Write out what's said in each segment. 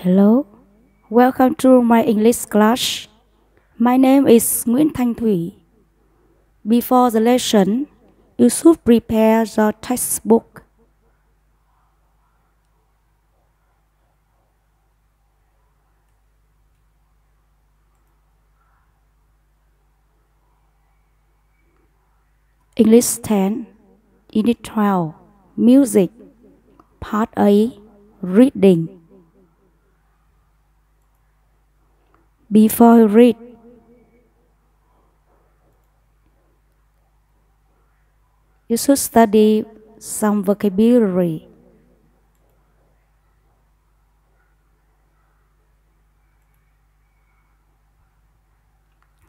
Hello, welcome to my English class. My name is NguyĩnThanhThuỷ. Before the lesson, you should prepare the textbook. English 10, Unit 12, Music, Part A, Reading. Before you read, you should study some vocabulary.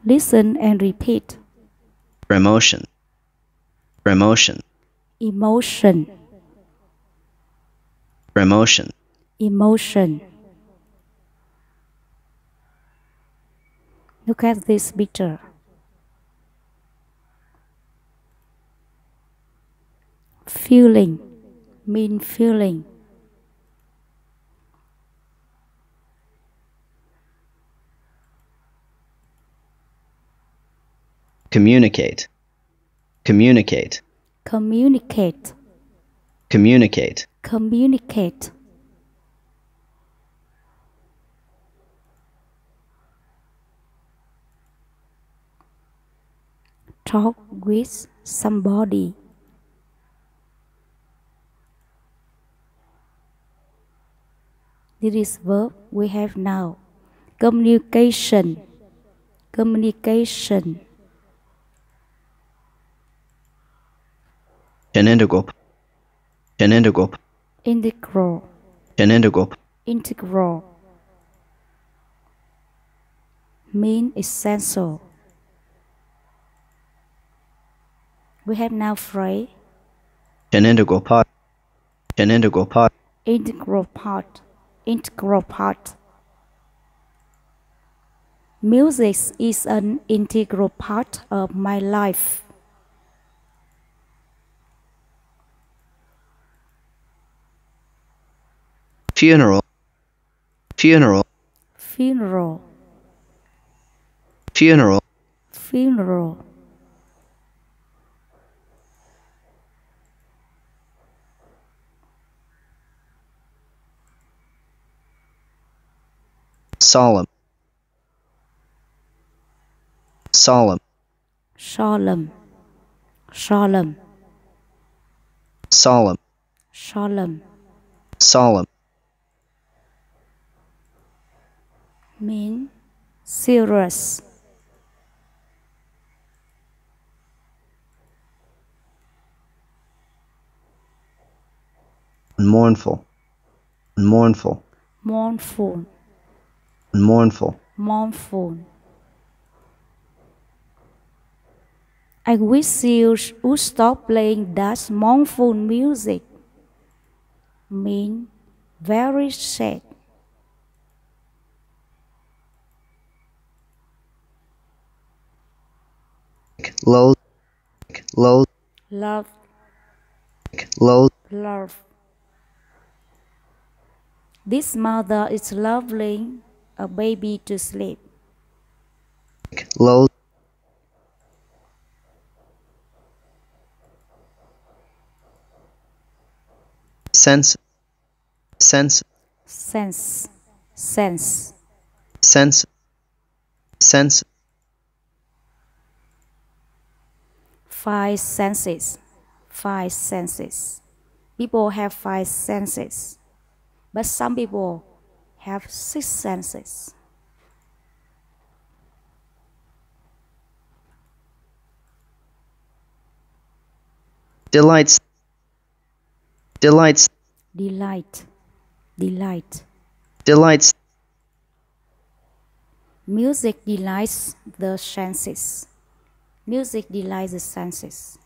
Listen and repeat. Emotion, emotion, Emotion, emotion, emotion. Look at this picture. Feeling, mean feeling. communicate, communicate, Communicate, communicate, communicate. Talk with somebody. This is verb we have now. Communication, communication. an integral, an integral, Integral, an integral, integral. Mean essential. We have now phrase. an integral part, an integral part, Integral part, integral part. Music is an integral part of my life. funeral, funeral, Funeral, funeral, funeral. solemn, solemn, Solemn, solemn, solemn, solemn. solemn, Mean serious. mournful, mournful, Mournful, mournful, mournful. I wish you would stop playing that mournful music. Mean very sad. low, low, Love, low, love. This mother is lullaing a baby to sleep. low, sense, sense, Sense, sense. sense, sense, Five senses, five senses. People have five senses, but some people have six senses. delights, delights, Delight, delight. delights, Music delights the senses. Music delights the senses.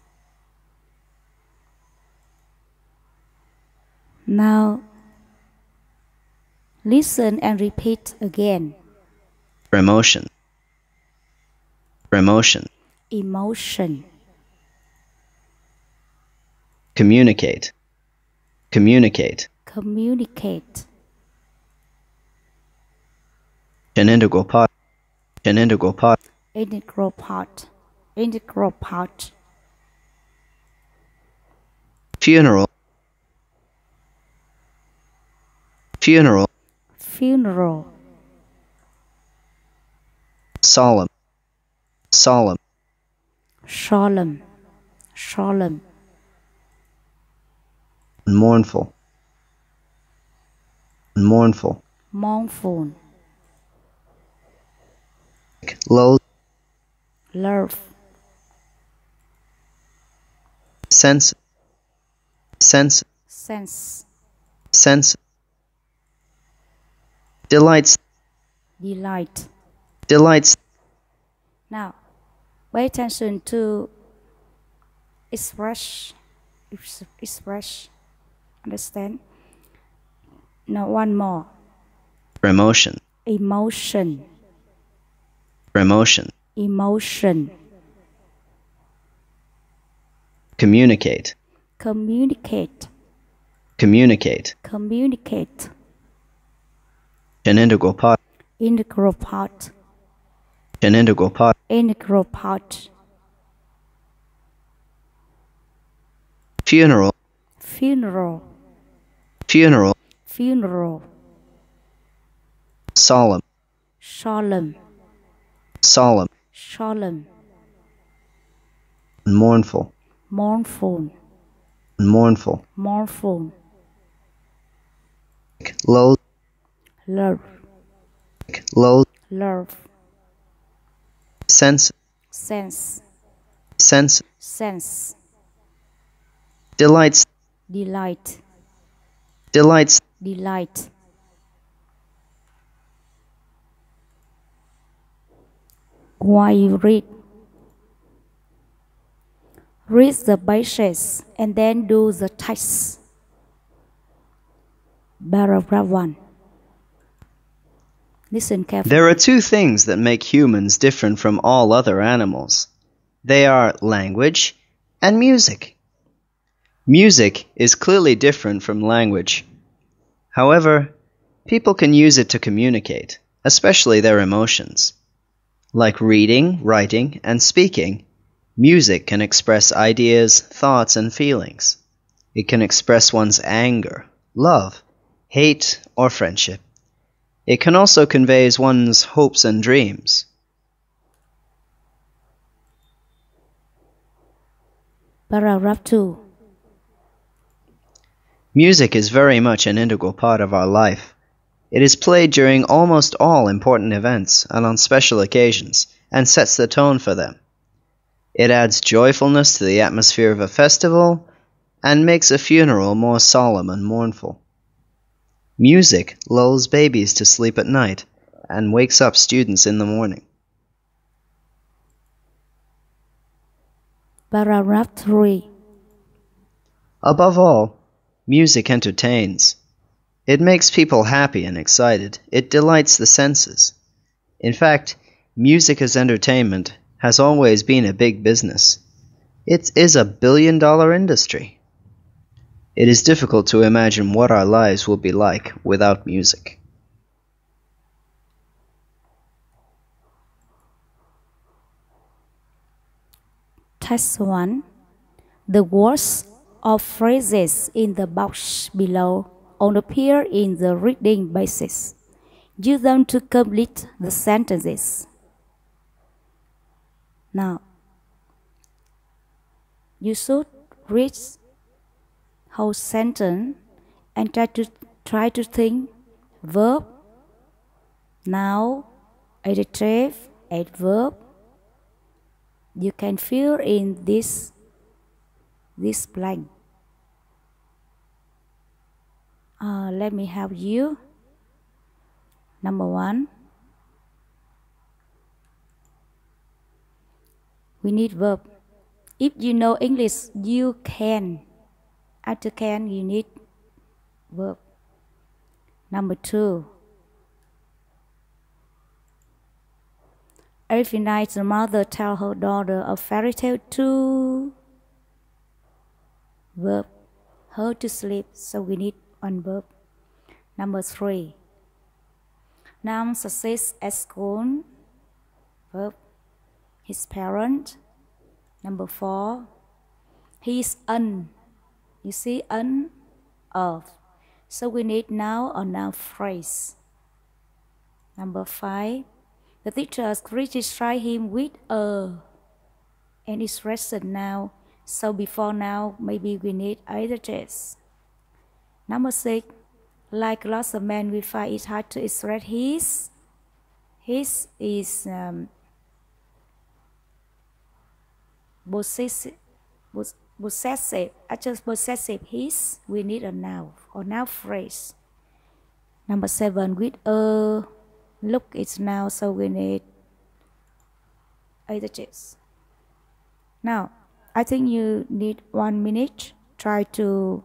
Now, listen and repeat again. emotion, emotion, Emotion, communicate, communicate, communicate. An integral part. An integral part. Integral part. Integral part. Funeral. Funeral. Funeral. Solemn. Solemn. Solemn. Solemn. Mournful. Mournful. Mournful. Low. Love. Sense. Sense. Sense. Sense. Delights. Delight. Delights. Now, pay attention to express. Express. Understand? Now, one more. Emotion. Emotion. Emotion. Emotion. Communicate. Communicate. Communicate. Communicate. An integral part. Integral part. An integral part. Integral part. Funeral. Funeral. Funeral. Funeral. Solemn. Solemn. Solemn. Solemn. Mournful. Mournful. Mournful. Mournful. Low. Love. Low. Love. Sense. Sense. Sense. Sense. Delights. Delight. Delights. Delight. While you read the basics and then do the text. Paragraph 1. Listen carefully. There are two things that make humans different from all other animals. They are language and music. Music is clearly different from language. However, people can use it to communicate, especially their emotions. Like reading, writing, and speaking, music can express ideas, thoughts, and feelings. It can express one's anger, love, hate, or friendship. It can also convey one's hopes and dreams. Paragraph 2. Music is very much an integral part of our life. It is played during almost all important events and on special occasions, and sets the tone for them. It adds joyfulness to the atmosphere of a festival, and makes a funeral more solemn and mournful. Music lulls babies to sleep at night, and wakes up students in the morning. Paragraph 3. Above all, music entertains. It makes people happy and excited. It delights the senses. In fact, music as entertainment has always been a big business. It is a billion-dollar industry. It is difficult to imagine what our lives will be like without music. Text 1. The words or phrases in the box below only appear in the reading basis. Use them to complete the sentences. Now, you should read whole sentence and try to think verb, noun, adjective, adverb. You can fill in this blank. Let me help you. Number 1. We need verb. If you know English, you can. After can, you need verb. Number 2. Every night the mother tells her daughter a fairy tale to verb, her to sleep, so we need one verb. Number 3. Noun success at school. Verb, his parent. Number 4, he's un. You see un, of. So we need noun or noun phrase. Number 5, the teacher criticized him with a and expression now. So before now, maybe we need adjectives. Number 6, like lots of men, we find it hard to express his. His is possessive. Just possessive his, we need a noun or noun phrase. Number 7, with a look it's noun, so we need adjectives. Now, I think you need 1 minute. Try to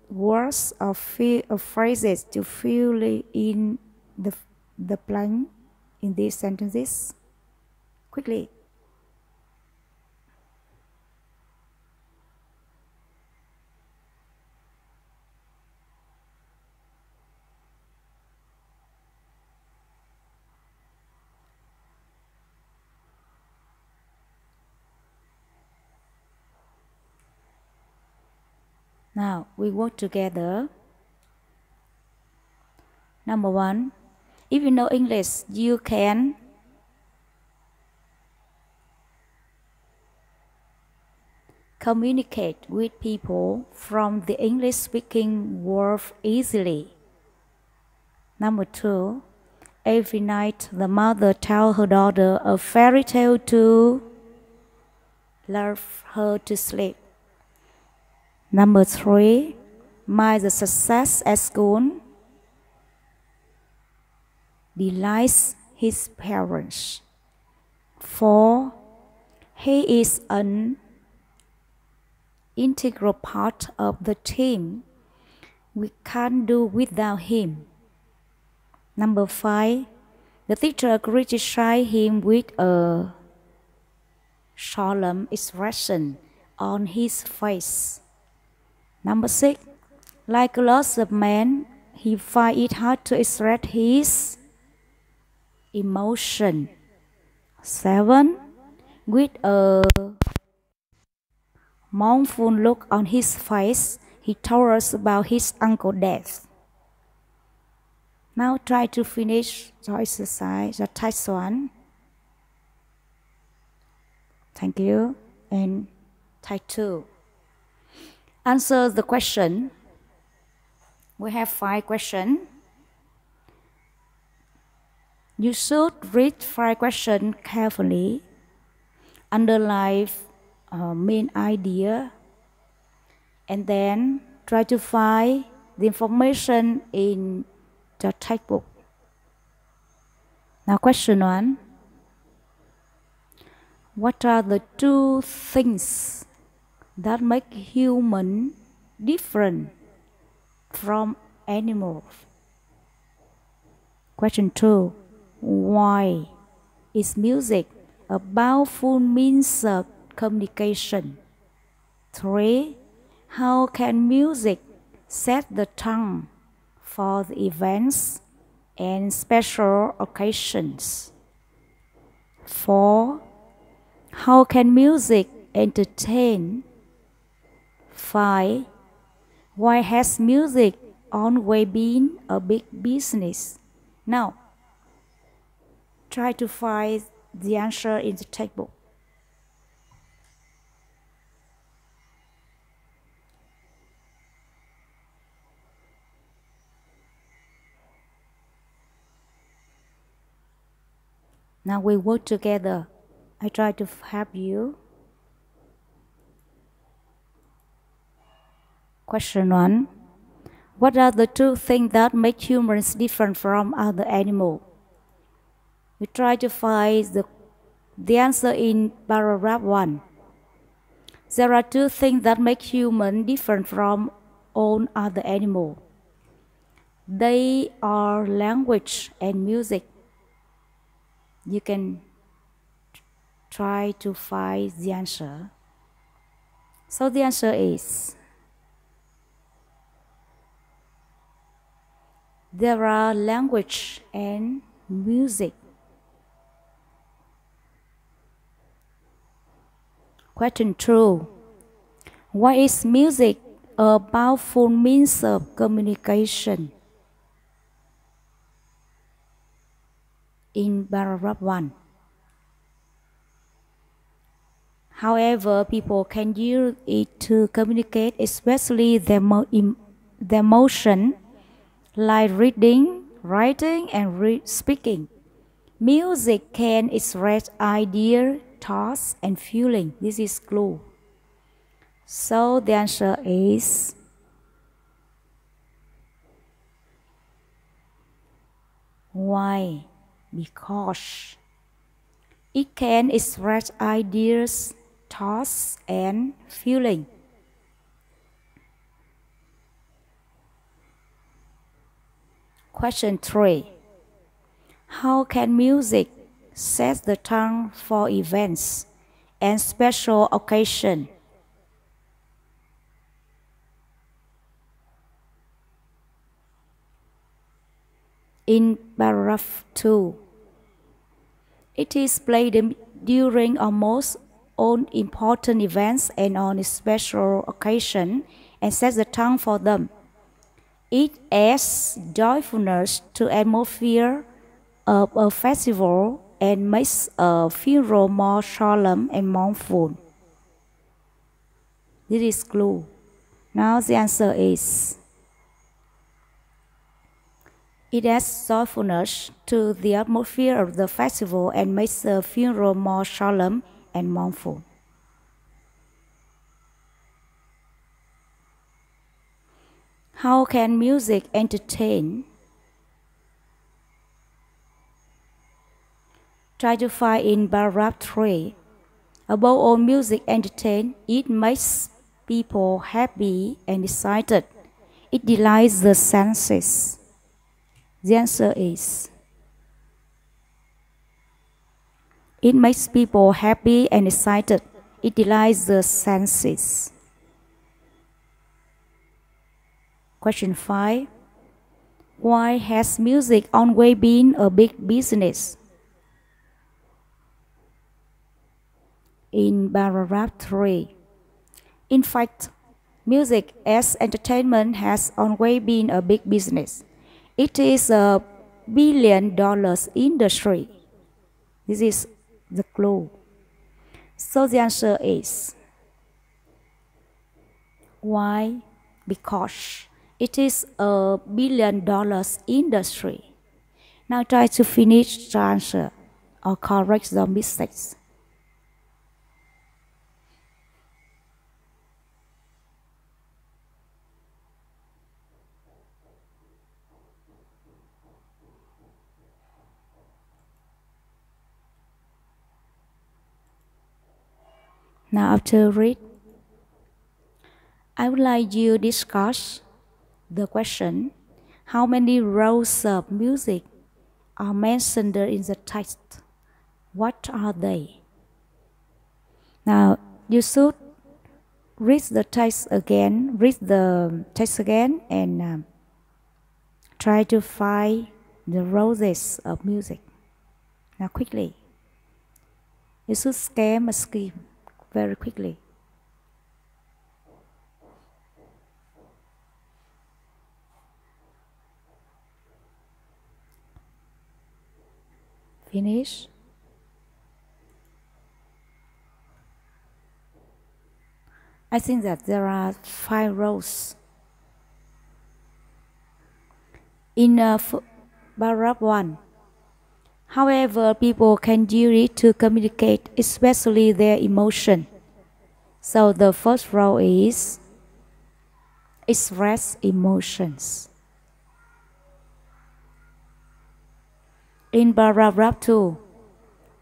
words or phrases to fill in the blank in these sentences quickly. Now, we work together. Number 1, if you know English, you can communicate with people from the English-speaking world easily. Number 2, every night the mother tells her daughter a fairy tale to lull her to sleep. Number 3, the success at school delights his parents. 4, he is an integral part of the team. We can't do without him. Number 5, the teacher criticized him with a solemn expression on his face. Number 6, like lots of men, he finds it hard to express his emotion. 7, with a mournful look on his face, he told us about his uncle's death. Now try to finish the exercise, the task 1. Thank you. And task 2. Answer the question. We have 5 questions. You should read 5 questions carefully, underline main idea, and then try to find the information in the textbook. Now question 1. What are the 2 things that make human different from animals? Question 2. Why is music a powerful means of communication? 3. How can music set the tone for the events and special occasions? 4. How can music entertain? 5. Why has music always been a big business? Now, try to find the answer in the textbook. Now we work together. I try to help you. Question 1. What are the 2 things that make humans different from other animals? We try to find the answer in paragraph 1. There are 2 things that make humans different from all other animals. They are language and music. You can try to find the answer. So the answer is there are language and music. Question 2. Why is music a powerful means of communication? In paragraph 1. However, people can use it to communicate, especially their emotion, like reading, writing, and speaking. Music can express ideas, thoughts, and feelings. This is clue. So the answer is why? Because it can express ideas, thoughts, and feelings. Question 3. How can music set the tone for events and special occasions? In paragraph 2. It is played during almost all important events and on special occasions and sets the tone for them. It adds joyfulness to the atmosphere of a festival and makes a funeral more solemn and mournful. This is clue. Now the answer is it adds joyfulness to the atmosphere of the festival and makes the funeral more solemn and mournful. How can music entertain? Try to find in paragraph 3. Above all, music entertains. It makes people happy and excited. It delights the senses. The answer is it makes people happy and excited. It delights the senses. Question 5. Why has music always been a big business? In paragraph 3. In fact, music as entertainment has always been a big business. It is a billion-dollar industry. This is the clue. So the answer is why? Because it is a billion-dollar industry. Now try to finish the answer or correct the mistakes. Now after read, I would like you to discuss the question, how many rows of music are mentioned in the text? What are they? Now you should read the text again, and try to find the rows of music. Now quickly. You should scan a scheme very quickly. Finish. I think that there are 5 rows. In paragraph 1. However, people can use it to communicate, especially their emotion. So the first row is express emotions. In paragraph 2,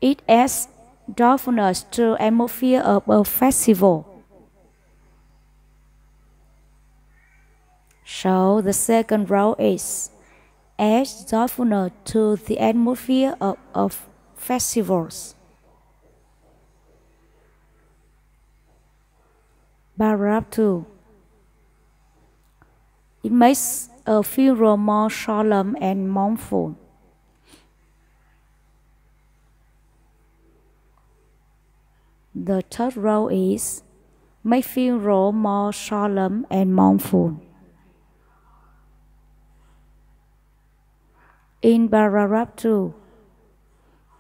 it adds joyfulness to the atmosphere of a festival. So the second row is adds joyfulness to the atmosphere of festivals. Paragraph 2. It makes a funeral more solemn and mournful. The third row is make funeral more solemn and mournful. In paragraph 2,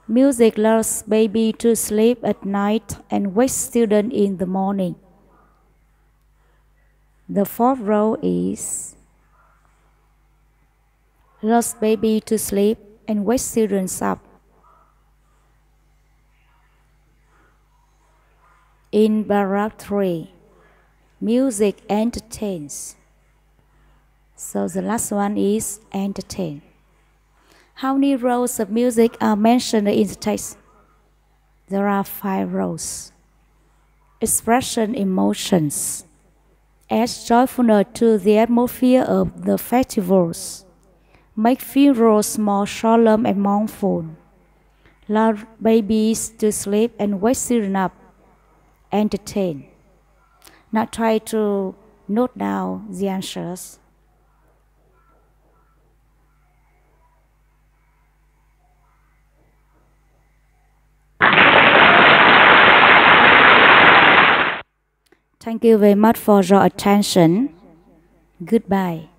music lulls baby to sleep at night and wakes student in the morning. The fourth row is lulls baby to sleep and wakes students up. In paragraph 3, music entertains. So the last one is entertain. How many rows of music are mentioned in the text? There are 5 rows. Expression emotions. Adds joyfulness to the atmosphere of the festivals. Make funerals more solemn and mournful. Lull babies to sleep and wake children up. Entertain. Now try to note down the answers. Thank you very much for your attention. Goodbye.